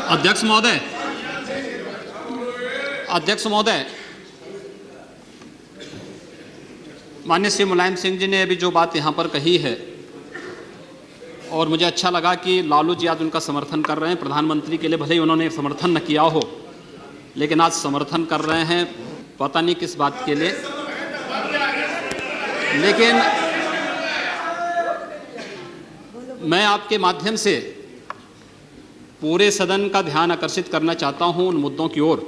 अध्यक्ष महोदय, माननीय श्री मुलायम सिंह जी ने अभी जो बात यहाँ पर कही है, और मुझे अच्छा लगा कि लालू जी आज उनका समर्थन कर रहे हैं। प्रधानमंत्री के लिए भले ही उन्होंने समर्थन न किया हो, लेकिन आज समर्थन कर रहे हैं, पता नहीं किस बात के लिए। लेकिन मैं आपके माध्यम से पूरे सदन का ध्यान आकर्षित करना चाहता हूं उन मुद्दों की ओर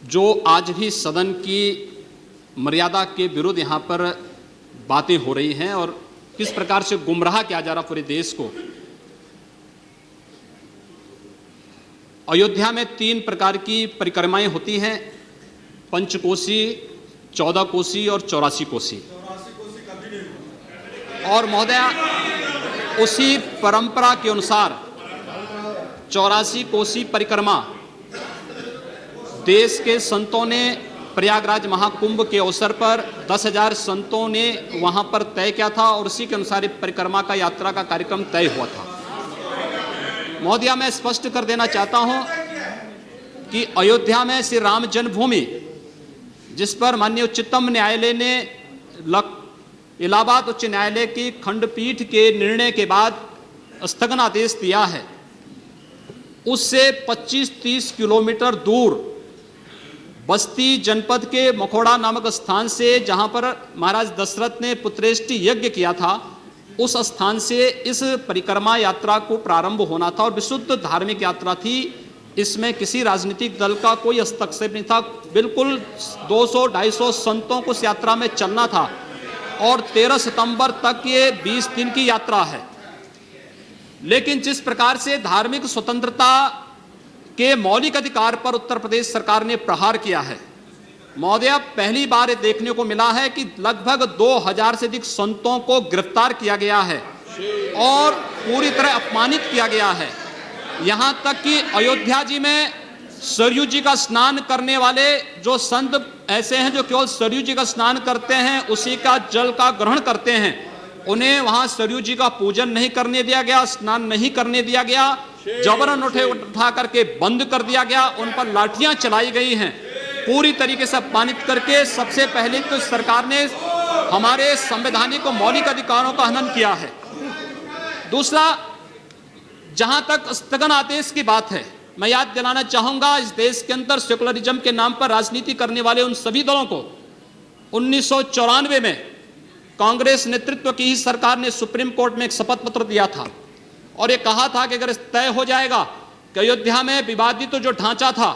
जो आज भी सदन की मर्यादा के विरुद्ध यहाँ पर बातें हो रही हैं और किस प्रकार से गुमराह किया जा रहा पूरे देश को। अयोध्या में 3 प्रकार की परिक्रमाएं होती हैं, पंचकोसी, 14 कोसी और 84 कोसी। और महोदया, उसी परंपरा के अनुसार 84 कोसी परिक्रमा देश के संतों ने प्रयागराज महाकुंभ के अवसर पर 10,000 संतों ने वहां पर तय किया था और उसी के अनुसार परिक्रमा का यात्रा का कार्यक्रम तय हुआ था। महोदया, मैं स्पष्ट कर देना चाहता हूं कि अयोध्या में श्री राम जन्मभूमि, जिस पर माननीय उच्चतम न्यायालय ने इलाहाबाद उच्च न्यायालय की खंडपीठ के निर्णय के बाद स्थगनादेश दिया है, उससे 25-30 किलोमीटर दूर बस्ती जनपद के मखोड़ा नामक स्थान से, जहां पर महाराज दशरथ ने पुत्रेष्टि यज्ञ किया था, उस स्थान से इस परिक्रमा यात्रा को प्रारंभ होना था और विशुद्ध धार्मिक यात्रा थी। इसमें किसी राजनीतिक दल का कोई हस्तक्षेप नहीं था। बिल्कुल 200-250 संतों को इस यात्रा में चलना था और 13 सितंबर तक ये 20 दिन की यात्रा है। लेकिन जिस प्रकार से धार्मिक स्वतंत्रता के मौलिक अधिकार पर उत्तर प्रदेश सरकार ने प्रहार किया है, महोदया, पहली बार ये देखने को मिला है कि लगभग 2000 से अधिक संतों को गिरफ्तार किया गया है और पूरी तरह अपमानित किया गया है। यहां तक कि अयोध्या जी में सरयू जी का स्नान करने वाले जो संत ऐसे हैं जो केवल सरयू जी का स्नान करते हैं, उसी का जल का ग्रहण करते हैं, उन्हें वहां सरयू जी का पूजन नहीं करने दिया गया, स्नान नहीं करने दिया गया, जबरन उठा करके बंद कर दिया गया, उन पर लाठियां चलाई गई हैं, पूरी तरीके से अपमानित करके। सबसे पहले तो सरकार ने हमारे संवैधानिक और मौलिक अधिकारों का हनन किया है। दूसरा, जहां तक स्थगन आदेश की बात है, मैं याद दिलाना चाहूंगा, इस देश के अंदर सेकुलरिज्म के नाम पर राजनीति करने वाले उन सभी दलों को 1994 में कांग्रेस नेतृत्व की ही सरकार ने सुप्रीम कोर्ट में एक शपथ पत्र दिया था और ये कहा था कि अगर तय हो जाएगा कि अयोध्या में विवादित जो ढांचा था,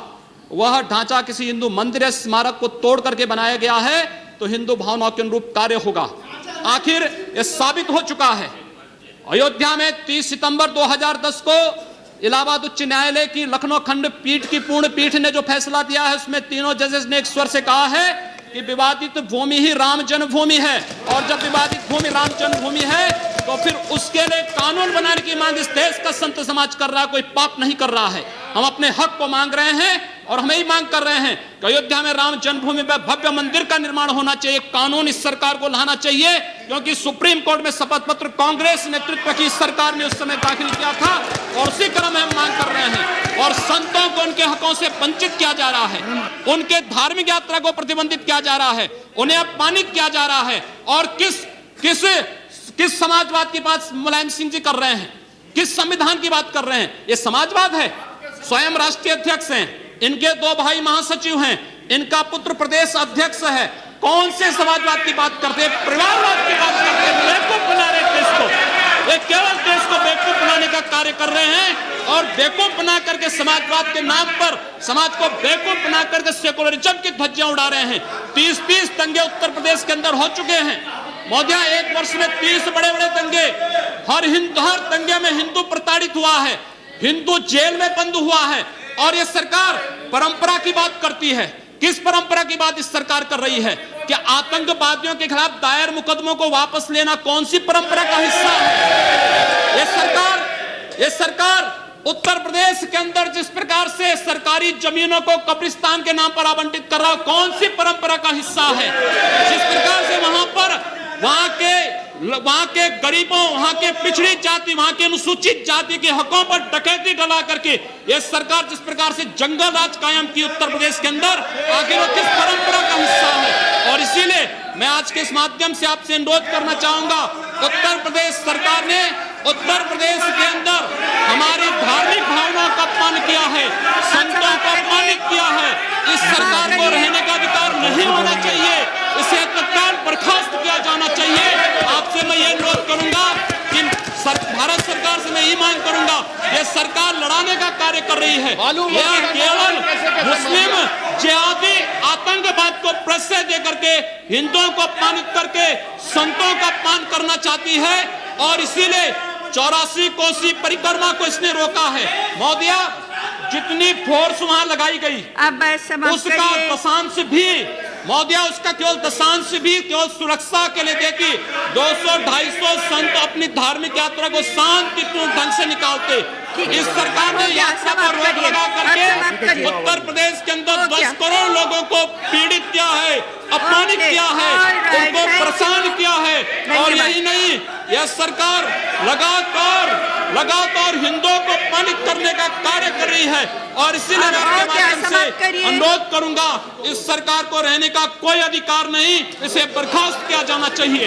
वह ढांचा किसी हिंदू मंदिर या स्मारक को तोड़ करके बनाया गया है, तो हिंदू भावनाओं के अनुरूप कार्य होगा। आखिर यह साबित हो चुका है। अयोध्या में 30 सितंबर 2010 को इलाहाबाद उच्च न्यायालय की लखनऊ खंड पीठ की पूर्ण पीठ ने जो फैसला दिया है, उसमें तीनों जजेस ने एक स्वर से कहा है कि विवादित भूमि ही राम जन्मभूमि है, और जब विवादित भूमि राम जन्मभूमि है तो फिर उसके लिए कानून बनाने की मांग इस देश का संत समाज कर रहा है, कोई पाप नहीं कर रहा है। हम अपने हक को मांग रहे हैं और हम यही मांग कर रहे हैं कि अयोध्या में राम जन्मभूमि पर भव्य मंदिर का निर्माण होना चाहिए, कानून इस सरकार को लाना चाहिए, क्योंकि सुप्रीम कोर्ट में शपथ पत्र कांग्रेस नेतृत्व की सरकार ने उस समय दाखिल किया था और उसी क्रम में हम मांग कर रहे हैं। और संतों को उनके हकों से वंचित किया जा रहा है, उनके धार्मिक यात्रा को प्रतिबंधित किया जा रहा है, उन्हें अपमानित किया जा रहा है। और किस समाजवाद की बात मुलायम सिंह जी कर रहे हैं, किस संविधान की बात कर रहे हैं? ये समाजवाद है। स्वयं राष्ट्रीय अध्यक्ष हैं, इनके 2 भाई महासचिव हैं, इनका पुत्र प्रदेश अध्यक्ष है। कौन से समाजवाद की बात करते हैं? परिवारवाद की बात करते हैं। बेवकूफ बना रहे देश को, ये केवल देश को बेवकूफ बनाने का कार्य कर रहे हैं और बेवकूफ बना करके समाजवाद के नाम पर समाज को बेवकूफ बना करके सेकुलरिज्म की धज्जियां उड़ा रहे हैं। 30 दंगे उत्तर प्रदेश के अंदर हो चुके हैं महोदया, 1 वर्ष में 30 बड़े-बड़े दंगे। हर दंगे में हिंदू प्रताड़ित हुआ है, हिंदू जेल में बंद हुआ है, और ये सरकार परंपरा की बात करती है। किस परंपरा की बात इस सरकार कर रही है? कि आतंकवादियों के खिलाफ दायर मुकदमों को वापस लेना कौन सी परंपरा का हिस्सा है? ये सरकार उत्तर प्रदेश के अंदर जिस प्रकार से सरकारी जमीनों को कब्रिस्तान के नाम पर आवंटित कर रहा है, कौन सी परंपरा का हिस्सा है? जिस प्रकार से वहां के वहां के गरीबों, वहां के पिछड़ी जाति, वहां के अनुसूचित जाति के हकों पर डकैती डला करके यह सरकार जिस प्रकार से जंगल राज कायम की उत्तर प्रदेश के अंदर, आखिर वो किस परंपरा का हिस्सा है? और इसीलिए मैं आज के इस माध्यम से आपसे अनुरोध करना चाहूंगा, उत्तर प्रदेश सरकार ने उत्तर प्रदेश के अंदर हमारी धार्मिक भावनाओं का अपमान किया है, संतों को अपमानित किया है। इस सरकार को रहने का अधिकार नहीं होना चाहिए, इसे तत्काल बर्खास्त किया जाना चाहिए। आपसे मैं ये अनुरोध करूंगा कि भारत सरकार से मैं ये मांग करूंगा, ये सरकार लड़ाने का कार्य कर रही है, यह केवल मुस्लिम जिहादी आतंकवाद को प्रश्रय दे करके हिंदुओं को अपमानित करके संतों का अपमान करना चाहती है। और इसीलिए 84 कोसी परिक्रमा को इसने रोका है। महोदया, जितनी फोर्स वहां लगाई गई, उसका दशांश भी महोदया, उसका केवल दशांश भी केवल सुरक्षा के लिए देखिए 200-250 संत अपनी धार्मिक यात्रा को शांतिपूर्ण ढंग से निकालते। इस सरकार ने यात्रा पर रोक लगा करके उत्तर प्रदेश के अंदर 10 करोड़ लोगों को पीड़ित किया है, अपमानित किया है, उनको परेशान किया है। और यही नहीं, यह सरकार लगातार हिंदुओं को अपमानित करने का कार्य कर रही है। और इसीलिए मैं आपके माध्यम से अनुरोध करूंगा, इस सरकार को रहने का कोई अधिकार नहीं, इसे बर्खास्त किया जाना चाहिए।